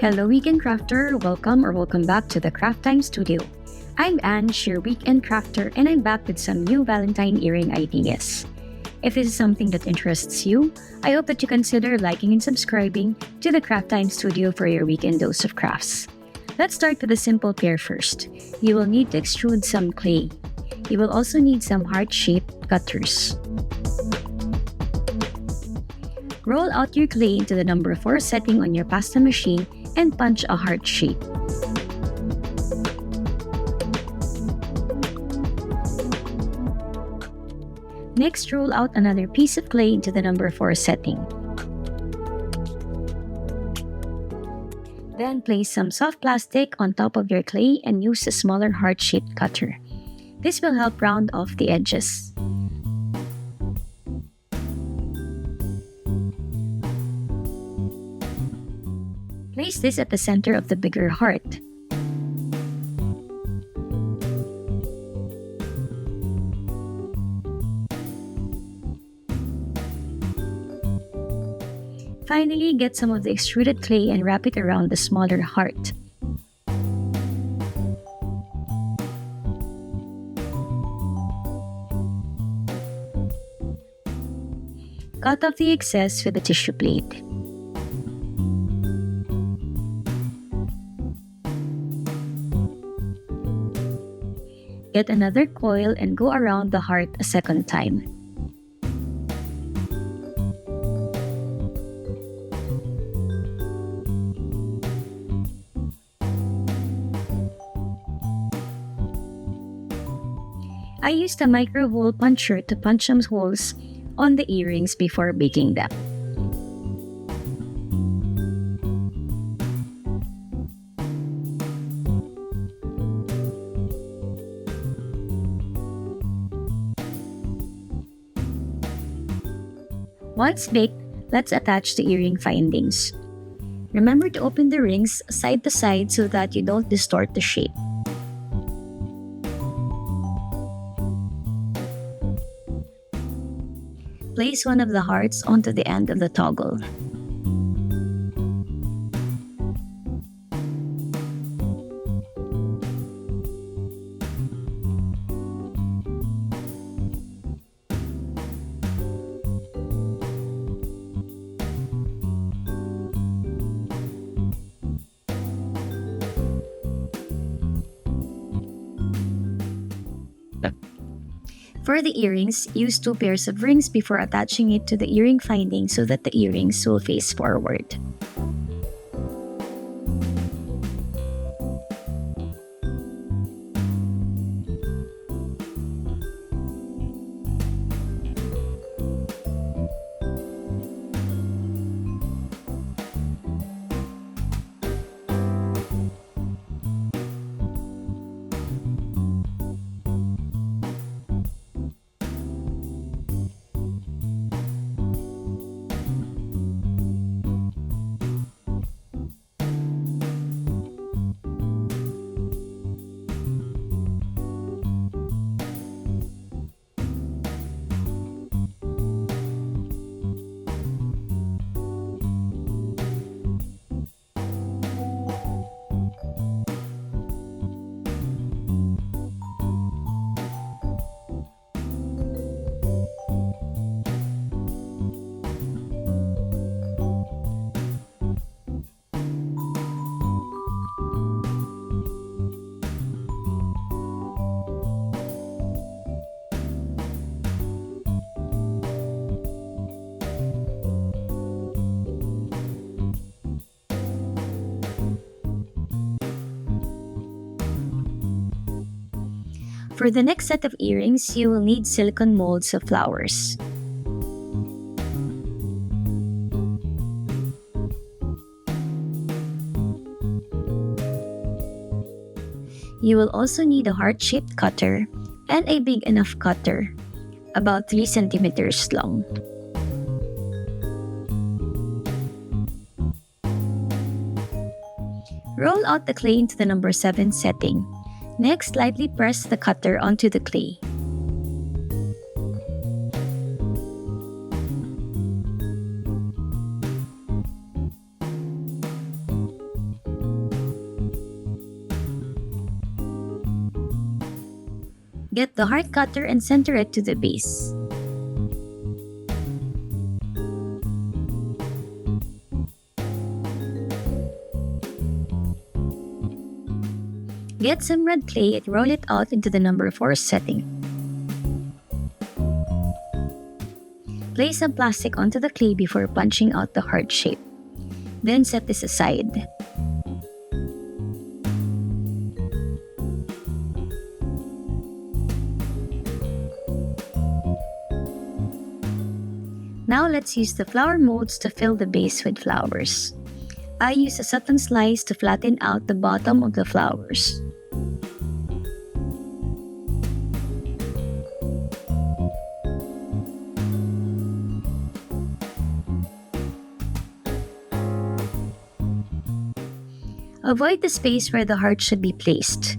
Hello, weekend crafter. Welcome back to the Craft Time Studio. I'm Ange, your weekend crafter, and I'm back with some new Valentine earring ideas. If this is something that interests you, I hope that you consider liking and subscribing to the Craft Time Studio for your weekend dose of crafts. Let's start with a simple pair first. You will need to extrude some clay. You will also need some heart-shaped cutters. Roll out your clay into the number 4 setting on your pasta machine and punch a heart shape. Next, roll out another piece of clay into the number 4 setting. Then place some soft plastic on top of your clay and use a smaller heart-shaped cutter. This will help round off the edges. Place this at the center of the bigger heart. Finally, get some of the extruded clay and wrap it around the smaller heart. Cut off the excess with a tissue plate. Get another coil and go around the heart a second time. I used a micro hole puncher to punch some holes on the earrings before baking them. Once baked, let's attach the earring findings. Remember to open the rings side to side so that you don't distort the shape. Place one of the hearts onto the end of the toggle. For the earrings, use 2 pairs of rings before attaching it to the earring finding so that the earrings will face forward. For the next set of earrings, you will need silicone molds of flowers. You will also need a heart-shaped cutter and a big enough cutter, about 3 centimeters long. Roll out the clay into the number 7 setting. Next, lightly press the cutter onto the clay. Get the heart cutter and center it to the base. Get some red clay and roll it out into the number 4 setting. Place some plastic onto the clay before punching out the heart shape. Then set this aside. Now let's use the flower molds to fill the base with flowers. I use a satin slice to flatten out the bottom of the flowers. Avoid the space where the heart should be placed.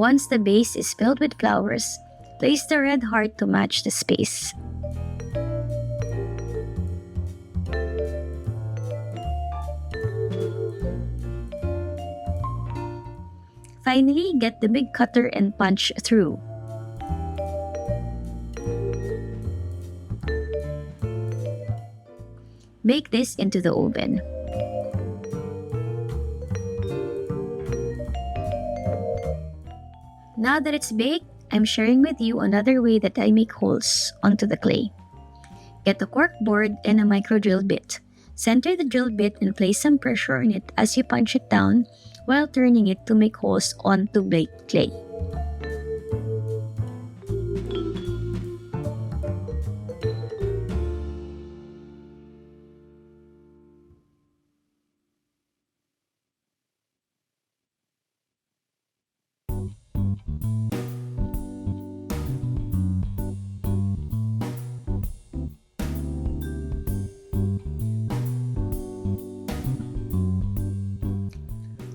Once the base is filled with flowers, place the red heart to match the space. Finally, get the big cutter and punch through. Bake this into the oven. Now that it's baked, I'm sharing with you another way that I make holes onto the clay. Get a cork board and a micro drill bit. Center the drill bit and place some pressure on it as you punch it down while turning it to make holes onto baked clay.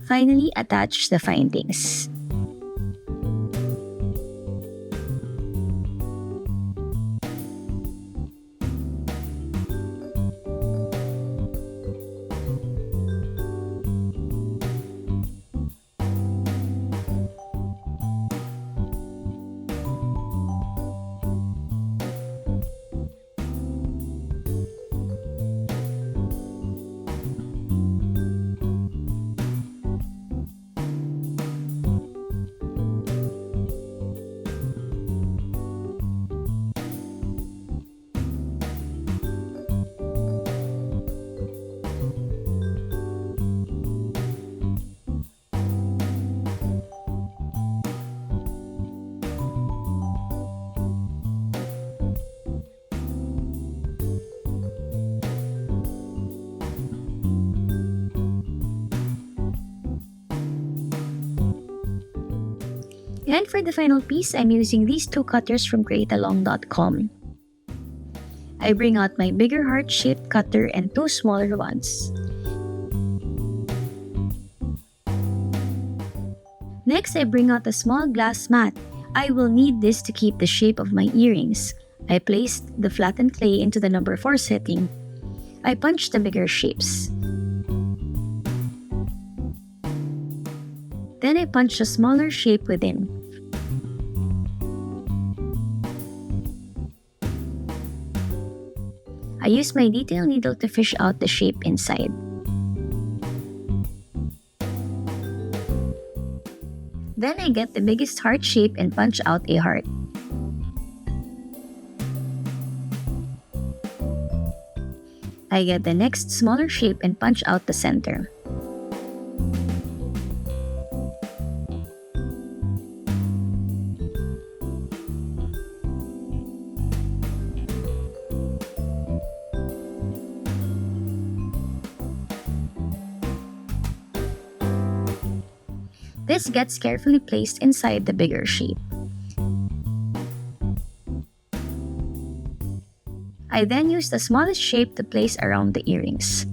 Finally, attach the findings. And for the final piece, I'm using these two cutters from createalong.com. I bring out my bigger heart-shaped cutter and two smaller ones. Next, I bring out a small glass mat. I will need this to keep the shape of my earrings. I placed the flattened clay into the number 4 setting. I punched the bigger shapes. Then I punched a smaller shape within. I use my detail needle to fish out the shape inside. Then I get the biggest heart shape and punch out a heart. I get the next smaller shape and punch out the center. This gets carefully placed inside the bigger shape. I then use the smallest shape to place around the earrings.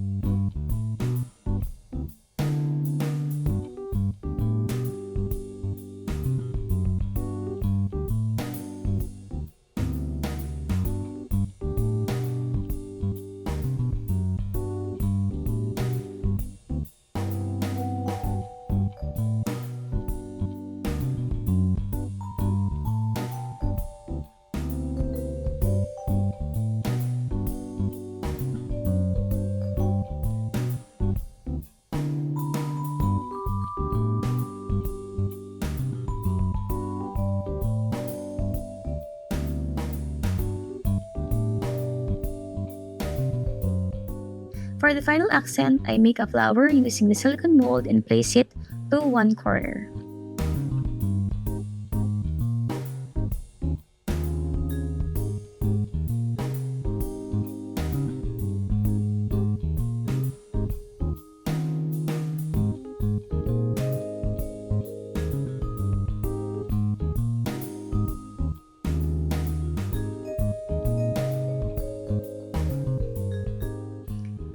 For the final accent, I make a flower using the silicone mold and place it to one corner.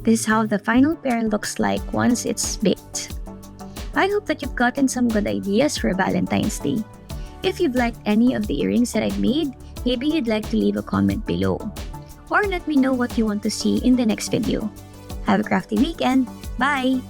This is how the final pair looks like once it's baked. I hope that you've gotten some good ideas for Valentine's Day. If you've liked any of the earrings that I've made, maybe you'd like to leave a comment below. Or let me know what you want to see in the next video. Have a crafty weekend. Bye!